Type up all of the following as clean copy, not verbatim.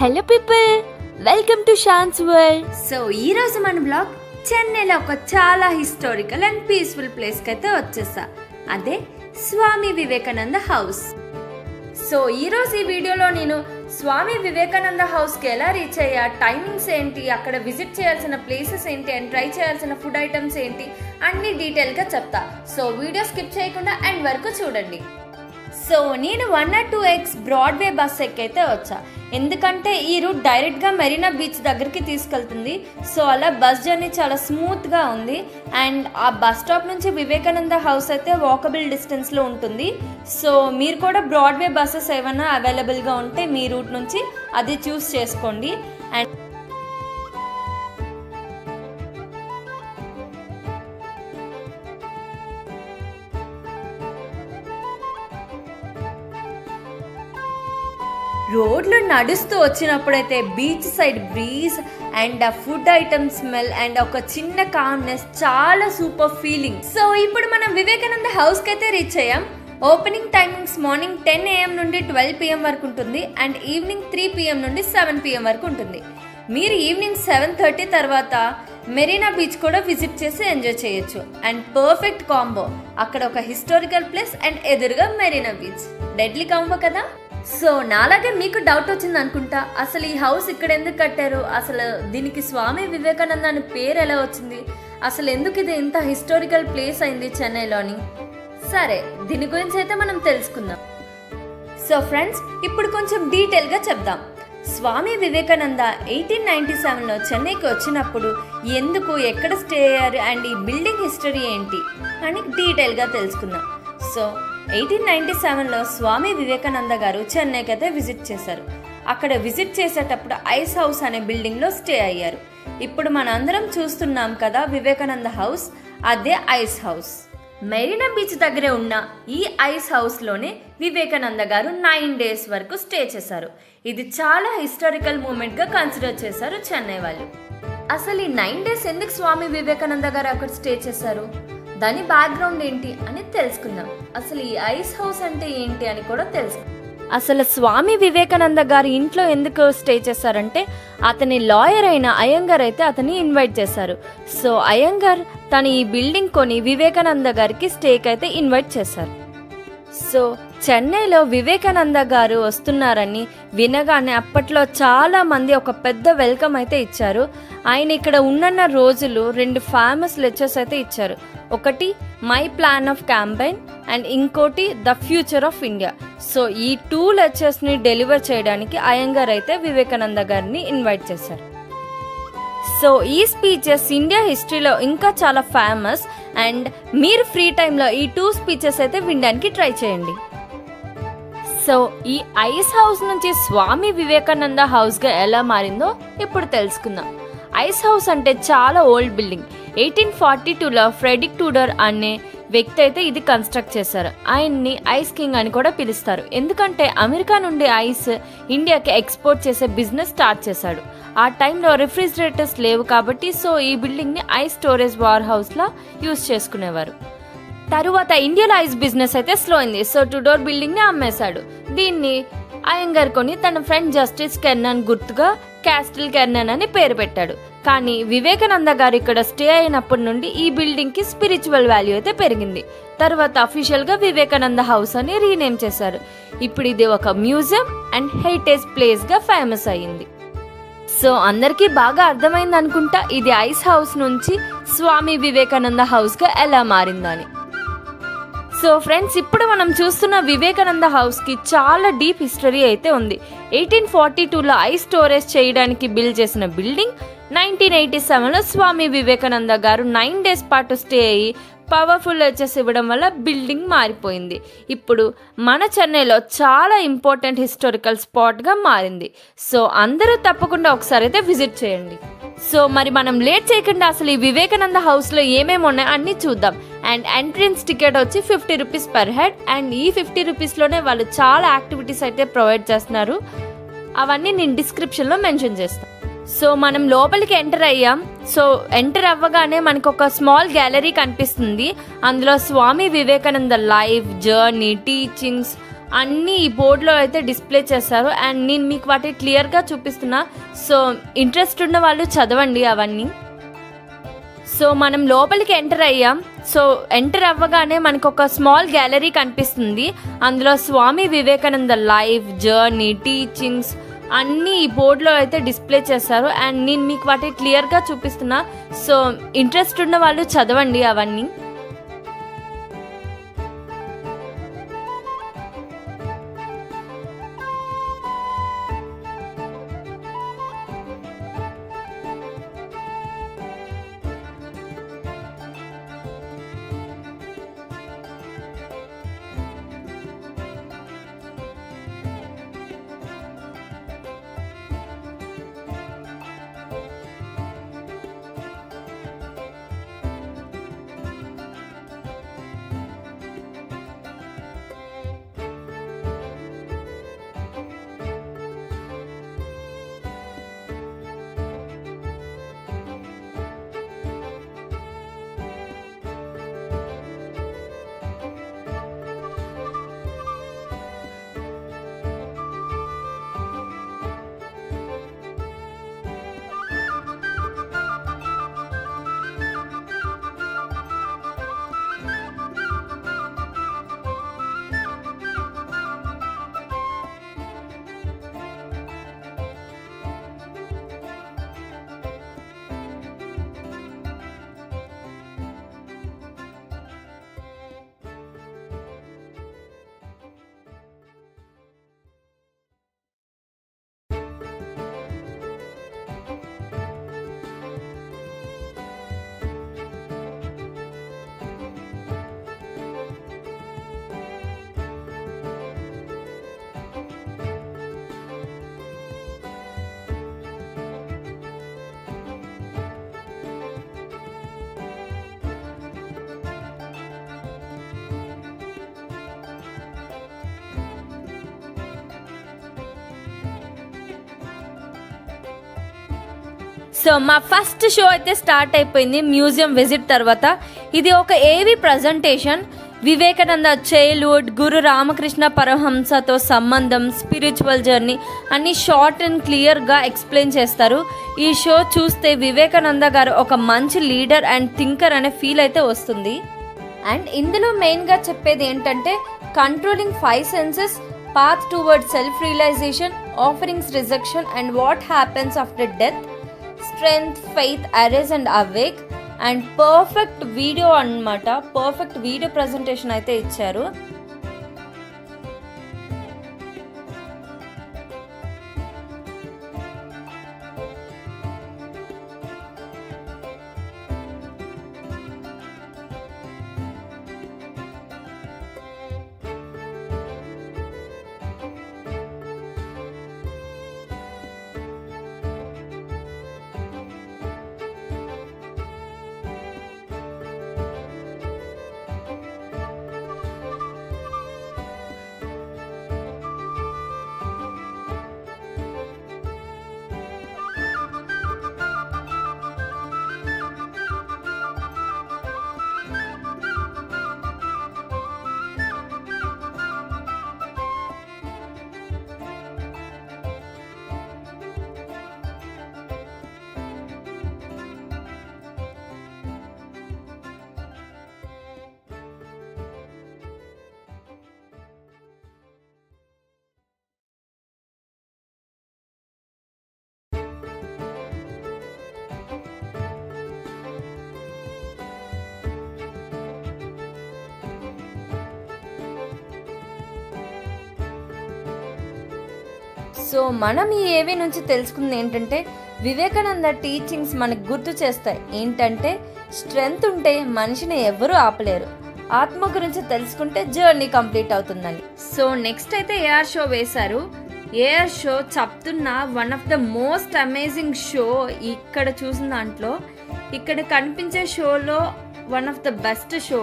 Hello people, welcome to Shan's world. So ఈరోజు మన blog చెన్నైలో ఒక చాలా హిస్టారికల్ అండ్ పీస్ఫుల్ ప్లేస్కి అయితే వచ్చేసా. అదే స్వామి వివేకానంద హౌస్. సో ఈరోజు ఈ వీడియోలో నేను స్వామి వివేకానంద హౌస్కి ఎలా రీచ్ అయ్యా, టైమింగ్స్ ఏంటి, అక్కడ విజిట్ చేయాల్సిన ప్లేసెస్ ఏంటి అండ్ ట్రై చేయాల్సిన ఫుడ్ ఐటమ్స్ ఏంటి అన్ని డీటెయిల్గా చెప్తా. సో వీడియో స్కిప్ చేయకుండా ఎండ్ వరకు చూడండి. సో నేను 102X బ్రాడ్వే బస్ ఎక్కైతే వచ్చా, ఎందుకంటే ఈ రూట్ డైరెక్ట్గా మెరీనా బీచ్ దగ్గరికి తీసుకెళ్తుంది. సో అలా బస్ జర్నీ చాలా స్మూత్గా ఉంది. అండ్ ఆ బస్ స్టాప్ నుంచి వివేకానంద హౌస్ అయితే వాకబుల్ డిస్టెన్స్లో ఉంటుంది. సో మీరు కూడా బ్రాడ్వే బస్సెస్ ఏమైనా అవైలబుల్గా ఉంటే మీ రూట్ నుంచి అది చూస్ చేసుకోండి. అండ్ రోడ్లో నడుస్తూ వచ్చినప్పుడైతే బీచ్ సైడ్ బ్రీజ్ అండ్ ఆ ఫుడ్ ఐటమ్ స్మెల్ అండ్ ఒక చిన్న కామ్నెస్ చాలా సూపర్ ఫీలింగ్. సో ఇప్పుడు మనం వివేకానంద హౌస్కి అయితే రీచ్ అయ్యాం. ఓపెనింగ్ టైమింగ్స్ మార్నింగ్ 10 AM నుండి 12 PM వరకు ఉంటుంది అండ్ ఈవినింగ్ 3 PM నుండి 7 PM వరకు ఉంటుంది. మీరు ఈవినింగ్ 7:30 తర్వాత మెరీనా బీచ్ కూడా విజిట్ చేసి ఎంజాయ్ చేయొచ్చు. అండ్ పర్ఫెక్ట్ కాంబో, అక్కడ ఒక హిస్టారికల్ ప్లేస్ అండ్ ఎదురుగా మెరీనా బీచ్. డెడ్లీ కాంబో కదా. సో నాలాగే మీకు డౌట్ వచ్చింది అనుకుంటా, అసలు ఈ హౌస్ ఇక్కడ ఎందుకు కట్టారు, అసలు దీనికి స్వామి వివేకానంద అనే పేరు ఎలా వచ్చింది, అసలు ఎందుకు ఇది ఇంత హిస్టారికల్ ప్లేస్ అయింది చెన్నైలోని. సరే, దీని గురించి అయితే మనం తెలుసుకుందాం. సో ఫ్రెండ్స్, ఇప్పుడు కొంచెం డీటెయిల్గా చెప్దాం. స్వామి వివేకానంద 1897లో చెన్నైకి వచ్చినప్పుడు ఎందుకు, ఎక్కడ స్టే అయ్యారు అండ్ ఈ బిల్డింగ్ హిస్టరీ ఏంటి అని డీటెయిల్గా తెలుసుకుందాం. సో 1897లో స్వామి వివేకానంద గారు చెన్నైకి అయితే విజిట్ చేశారు. అక్కడ విజిట్ చేసేటప్పుడు ఐస్ హౌస్ అనే బిల్డింగ్లో స్టే అయ్యారు. ఇప్పుడు మన అందరం చూస్తున్నాం కదా వివేకానంద హౌస్, అదే ఐస్ హౌస్. మెరీనా బీచ్ దగ్గరే ఉన్న ఈ ఐస్ హౌస్లోనే వివేకానంద గారు 9 days వరకు స్టే చేశారు. ఇది చాలా హిస్టారికల్ మూమెంట్గా కన్సిడర్ చేశారు చెన్నై వాళ్ళు. అసలు ఈ 9 days ఎందుకు స్వామి వివేకానంద గారు అక్కడ స్టే చేశారు, దాని బ్యాక్గ్రౌండ్ ఏంటి అని తెలుసుకుందాం. అసలు ఈ ఐస్ హౌస్ అంటే ఏంటి అని కూడా తెలుసుకుందాం. అసలు స్వామి వివేకానంద గారి ఇంట్లో ఎందుకు స్టే చేశారంటే, అతని లాయర్ అయిన అయ్యంగార్ అయితే అతన్ని ఇన్వైట్ చేశారు. సో అయ్యంగార్ తను ఈ బిల్డింగ్ కొని వివేకానంద గారికి స్టేకి అయితే ఇన్వైట్ చేశారు. సో చెన్నైలో వివేకానంద గారు వస్తున్నారని వినగానే అప్పట్లో చాలా మంది ఒక పెద్ద వెల్కమ్ అయితే ఇచ్చారు. ఆయన ఇక్కడ ఉన్న రోజులు 2 ఫేమస్ లెక్చర్స్ అయితే ఇచ్చారు. ఒకటి my plan of campaign and ఇంకోటి the future of India. So ఈ 2 లెక్చర్స్ని డెలివర్ చేయడానికి అయ్యంగార్ అయితే వివేకానంద గారిని ఇన్వైట్ చేశారు. సో ఈ స్పీచెస్ ఇండియా హిస్టరీలో ఇంకా చాలా ఫేమస్. అండ్ మీరు ఫ్రీ టైంలో ఈ 2 స్పీచెస్ అయితే వినడానికి ట్రై చేయండి. సో ఈ ఐస్ హౌస్ నుంచి స్వామి వివేకానంద హౌస్గా ఎలా మారిందో ఇప్పుడు తెలుసుకుందాం. ఐస్ హౌస్ అంటే చాలా ఓల్డ్ బిల్డింగ్. 1842లో ఫ్రెడరిక్ టూడర్ అనే వ్యక్తి అయితే ఇది కన్స్ట్రక్ట్ చేశారు. ఆయన్ని ఐస్ కింగ్ అని కూడా పిలుస్తారు, ఎందుకంటే అమెరికా నుండి ఐస్ ఇండియాకి ఎక్స్పోర్ట్ చేసే బిజినెస్ స్టార్ట్ చేశాడు. ఆ టైంలో రిఫ్రిజిరేటర్స్ లేవు కాబట్టి సో ఈ బిల్డింగ్ని ఐస్ స్టోరేజ్ వార్ హౌస్లా యూజ్ చేసుకునేవారు. తరువాత ఇండియాలో ఐస్ బిజినెస్ అయితే స్లో అయింది. సో టూడోర్ బిల్డింగ్ని అమ్మేశాడు. దీన్ని అయ్యంగార్ కొని తన ఫ్రెండ్ జస్టిస్ కెర్నన్ గుర్తుగా క్యాస్టిల్ కెర్నన్ అని పేరు పెట్టాడు. కానీ వివేకానంద గారు ఇక్కడ స్టే అయినప్పటి నుండి ఈ బిల్డింగ్ కి స్పిరిచువల్ వాల్యూ అయితే పెరిగింది. తర్వాత అఫీషియల్ గా వివేకానంద హౌస్ అని రీనేమ్ చేశారు. ఇప్పుడు ఇది ఒక మ్యూజియం అండ్ హెరిటేజ్ ప్లేస్ గా ఫేమస్ అయ్యింది. సో అందరికీ బాగా అర్థమైంది అనుకుంటా ఇది ఐస్ హౌస్ నుంచి స్వామి వివేకానంద హౌస్ గా ఎలా మారిందని. సో ఫ్రెండ్స్, ఇప్పుడు మనం చూస్తున్న వివేకానంద హౌస్ కి చాలా డీప్ హిస్టరీ అయితే ఉంది. 1842లో ఐస్ స్టోరేజ్ చేయడానికి బిల్డ్ చేసిన బిల్డింగ్ 1987లో స్వామి వివేకానంద గారు 9 days పాటు స్టే అయ్యి పవర్ఫుల్ లెక్చర్స్ ఇవ్వడం వల్ల బిల్డింగ్ మారిపోయింది. ఇప్పుడు మన చెన్నైలో చాలా ఇంపార్టెంట్ హిస్టారికల్ స్పాట్గా మారింది. సో అందరూ తప్పకుండా ఒకసారి అయితే విజిట్ చేయండి. సో మరి మనం లేట్ చేయకుండా అసలు ఈ వివేకానంద హౌస్లో ఏమేమి ఉన్నాయో అన్నీ చూద్దాం. అండ్ ఎంట్రన్స్ టికెట్ వచ్చి 50 rupees per head. అండ్ ఈ 50 rupeesలోనే వాళ్ళు చాలా యాక్టివిటీస్ అయితే ప్రొవైడ్ చేస్తున్నారు. అవన్నీ నేను డిస్క్రిప్షన్లో మెన్షన్ చేస్తాను. సో మనం లోపలికి ఎంటర్ అయ్యాం. సో ఎంటర్ అవ్వగానే మనకు ఒక స్మాల్ గ్యాలరీ కనిపిస్తుంది. అందులో Swami Vivekananda life journey, teachings అన్నీ ఈ బోర్డులో అయితే డిస్ప్లే చేస్తారు అండ్ నేను మీకు వాటి క్లియర్గా చూపిస్తున్నా. సో ఇంట్రెస్ట్ ఉన్న వాళ్ళు చదవండి అవన్నీ. సో మనం లోపలికి ఎంటర్ అయ్యాం. సో ఎంటర్ అవ్వగానే మనకు ఒక స్మాల్ గ్యాలరీ కనిపిస్తుంది. అందులో Swami Vivekananda life, journey, teachings అన్నీ ఈ బోర్డులో అయితే డిస్ప్లే చేస్తారు అండ్ నేను మీకు వాటి క్లియర్గా చూపిస్తున్నా. సో ఇంట్రెస్ట్ ఉన్న వాళ్ళు చదవండి అవన్నీ. సో మా ఫస్ట్ షో అయితే స్టార్ట్ అయిపోయింది మ్యూజియం విజిట్ తర్వాత. ఇది ఒక AV presentation. Vivekananda childhood, Guru Ramakrishna పరమహంసతో సంబంధం, స్పిరిచువల్ జర్నీ అన్ని షార్ట్ అండ్ క్లియర్గా ఎక్స్ప్లెయిన్ చేస్తారు. ఈ షో చూస్తే వివేకానంద గారు ఒక మంచి లీడర్ అండ్ థింకర్ అనే ఫీల్ అయితే వస్తుంది. అండ్ ఇందులో మెయిన్గా చెప్పేది ఏంటంటే controlling 5 senses, path toward self realisation, offerings rejection and what happens after death, strength, faith, arise and awake and perfect video అన్నమాట. పర్ఫెక్ట్ వీడియో ప్రజెంటేషన్ అయితే ఇచ్చారు. సో మనం ఈ ఏవి నుంచి తెలుసుకుంది ఏంటంటే వివేకానంద టీచింగ్స్ మనకు గుర్తు చేస్తాయి. ఏంటంటే స్ట్రెంగ్త్ ఉంటే మనిషిని ఎవరూ ఆపలేరు, ఆత్మ గురించి తెలుసుకుంటే జర్నీ కంప్లీట్ అవుతుందని. సో నెక్స్ట్ అయితే ఏఆర్ షో వేశారు. ఏఆర్ షో చెప్తున్న one of the most amazing show ఇక్కడ చూసిన దాంట్లో. ఇక్కడ కనిపించే షోలో one of the best show.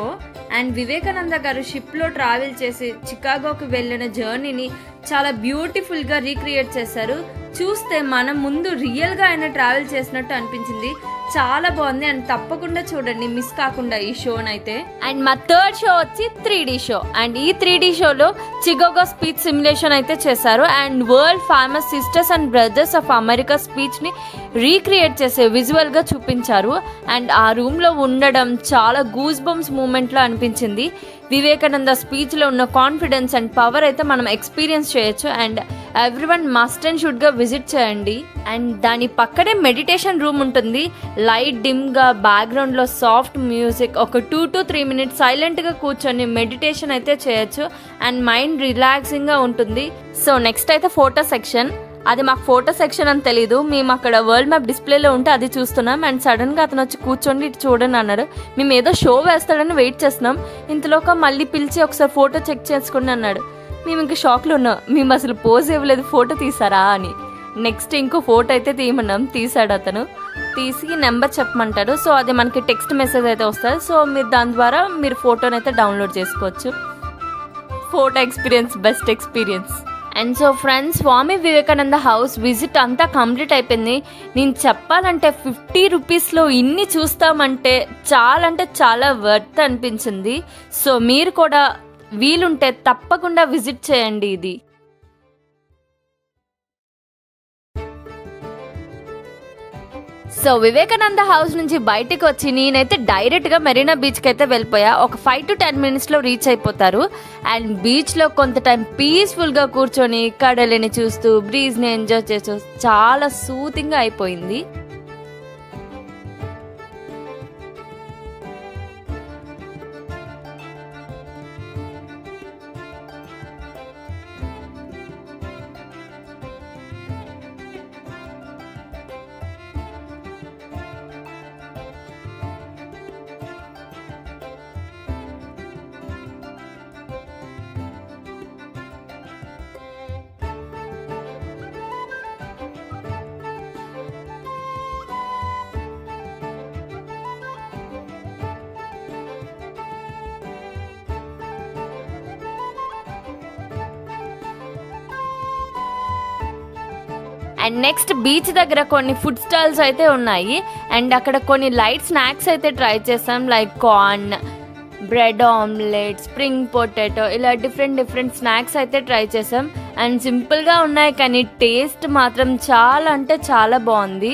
And Vivekananda గారు షిప్లో ట్రావెల్ చేసి చికాగోకి వెళ్ళిన జర్నీని చాలా బ్యూటిఫుల్గా రీక్రియేట్ చేశారు. చూస్తే మనం ముందు రియల్గా ఆయన ట్రావెల్ చేసినట్టు అనిపించింది. చాలా బాగుంది అండ్ తప్పకుండా చూడండి, మిస్ కాకుండా ఈ షోనైతే. అండ్ మా థర్డ్ షో వచ్చి 3D షో. అండ్ ఈ 3D షోలో చికాగో స్పీచ్ సిమ్యులేషన్ అయితే చేశారు and world famous sisters and brothers of America speech ని రీక్రియేట్ చేసే విజువల్ గా చూపించారు. అండ్ ఆ రూమ్ లో ఉండడం చాలా గూస్ బంప్స్ మూమెంట్ లో అనిపించింది. వివేకానంద స్పీచ్ లో ఉన్న కాన్ఫిడెన్స్ అండ్ పవర్ అయితే మనం ఎక్స్పీరియన్స్ చేయొచ్చు. And everyone must and should గా విజిట్ చేయండి. అండ్ దాని పక్కనే మెడిటేషన్ రూమ్ ఉంటుంది. లైట్ డిమ్ గా బ్యాక్గ్రౌండ్ లో సాఫ్ట్ మ్యూజిక్, ఒక 2 to 3 minutes సైలెంట్ గా కూర్చొని మెడిటేషన్ అయితే చేయొచ్చు అండ్ మైండ్ రిలాక్సింగ్ గా ఉంటుంది. సో నెక్స్ట్ అయితే ఫోటో సెక్షన్. అది మాకు ఫోటో సెక్షన్ అని తెలీదు, మేము అక్కడ వరల్డ్ మ్యాప్ డిస్ప్లేలో ఉంటే అది చూస్తున్నాం. అండ్ సడన్ గా అతను వచ్చి కూర్చోండి ఇటు చూడండి అన్నారు. మేము ఏదో షో వేస్తాడని వెయిట్ చేస్తున్నాం. ఇంతలోక మళ్ళీ పిలిచి ఒకసారి ఫోటో చెక్ చేసుకోండి అన్నాడు. మేము ఇంకా షాక్లో ఉన్నాం, మేము అసలు పోజ్ ఇవ్వలేదు, ఫోటో తీసారా అని. నెక్స్ట్ ఇంకో ఫోటో అయితే తీయమన్నాం, తీసాడు అతను. తీసి నెంబర్ చెప్పమంటాడు. సో అది మనకి టెక్స్ట్ మెసేజ్ అయితే వస్తుంది. సో మీరు దాని ద్వారా మీరు ఫోటోని అయితే డౌన్లోడ్ చేసుకోవచ్చు. Photo experience best experience. And so friends, Swami Vivekananda house visit అంతా కంప్లీట్ అయిపోయింది. నేను చెప్పాలంటే 50 రూపీస్లో ఇన్ని చూస్తామంటే చాలా వర్త్ అనిపించింది. సో మీరు కూడా వీలుంటే తప్పకుండా విజిట్ చేయండి ఇది. సో వివేకానంద హౌస్ నుంచి బయటకు వచ్చి నేనైతే డైరెక్ట్గా మెరీనా బీచ్కి అయితే వెళ్ళిపోయా. ఒక 5 to 10 minutesలో రీచ్ అయిపోతారు. అండ్ బీచ్లో కొంత టైం పీస్ఫుల్గా కూర్చొని కడలిని చూస్తూ బ్రీజ్ని ఎంజాయ్ చేస్తూ చాలా సూతింగ్గా అయిపోయింది. అండ్ నెక్స్ట్ బీచ్ దగ్గర కొన్ని ఫుడ్ స్టాల్స్ అయితే ఉన్నాయి. అండ్ అక్కడ కొన్ని లైట్ స్నాక్స్ అయితే ట్రై చేసాం, like corn, bread omelette, spring potato, ఇలా డిఫరెంట్ స్నాక్స్ అయితే ట్రై చేసాం. అండ్ సింపుల్గా ఉన్నాయి కానీ టేస్ట్ మాత్రం చాలా బాగుంది.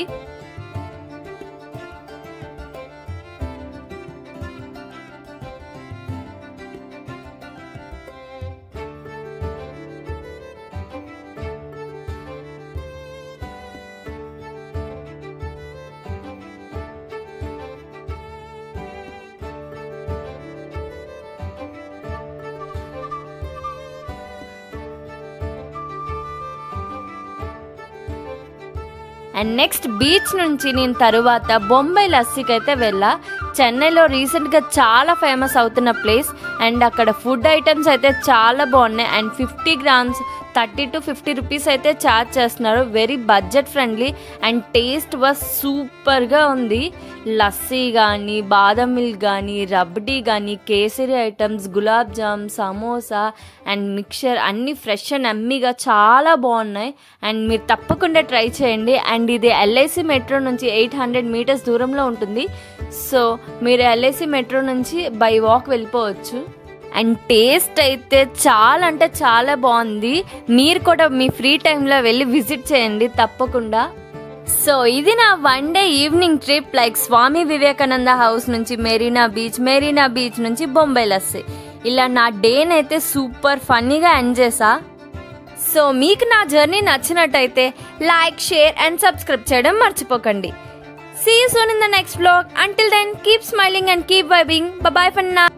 అండ్ నెక్స్ట్ బీచ్ నుంచి నేను తరువాత బొంబాయి లస్సీకి అయితే వెళ్ళా. చెన్నైలో రీసెంట్గా చాలా ఫేమస్ అవుతున్న ప్లేస్. అండ్ అక్కడ ఫుడ్ ఐటమ్స్ అయితే చాలా బాగున్నాయి. అండ్ 50 grams 30 to 50 రూపీస్ అయితే ఛార్జ్ చేస్తున్నారు. Very budget friendly and taste was సూపర్గా ఉంది. లస్సీ కానీ, బాదం మిల్క్ కానీ, రబ్డీ కానీ, kesari items, gulab jam, samosa and mixture అన్నీ ఫ్రెష్ అండ్ అమ్మీగా చాలా బాగున్నాయి. అండ్ మీరు తప్పకుండా ట్రై చేయండి. అండ్ ఇది LIC మెట్రో నుంచి 800 meters దూరంలో ఉంటుంది. సో మీరు LIC మెట్రో నుంచి బై వాక్ వెళ్ళిపోవచ్చు. అండ్ టేస్ట్ అయితే చాలా బాగుంది. మీరు కూడా మీ ఫ్రీ టైంలో వెళ్ళి విజిట్ చేయండి తప్పకుండా. సో ఇది నా 1 day ఈవినింగ్ ట్రిప్, లైక్ స్వామి వివేకానంద హౌస్ నుంచి మెరీనా బీచ్ నుంచి బొంబాయి లస్సీ. ఇలా నా డేనైతే సూపర్ ఫన్నీగా ఎంజాయ్ చేసా. సో మీకు నా జర్నీ నచ్చినట్టయితే లైక్, షేర్ అండ్ సబ్స్క్రైబ్ చేయడం మర్చిపోకండి. See you soon in the next vlog. Until then, keep smiling and keep vibing. Bye bye for now.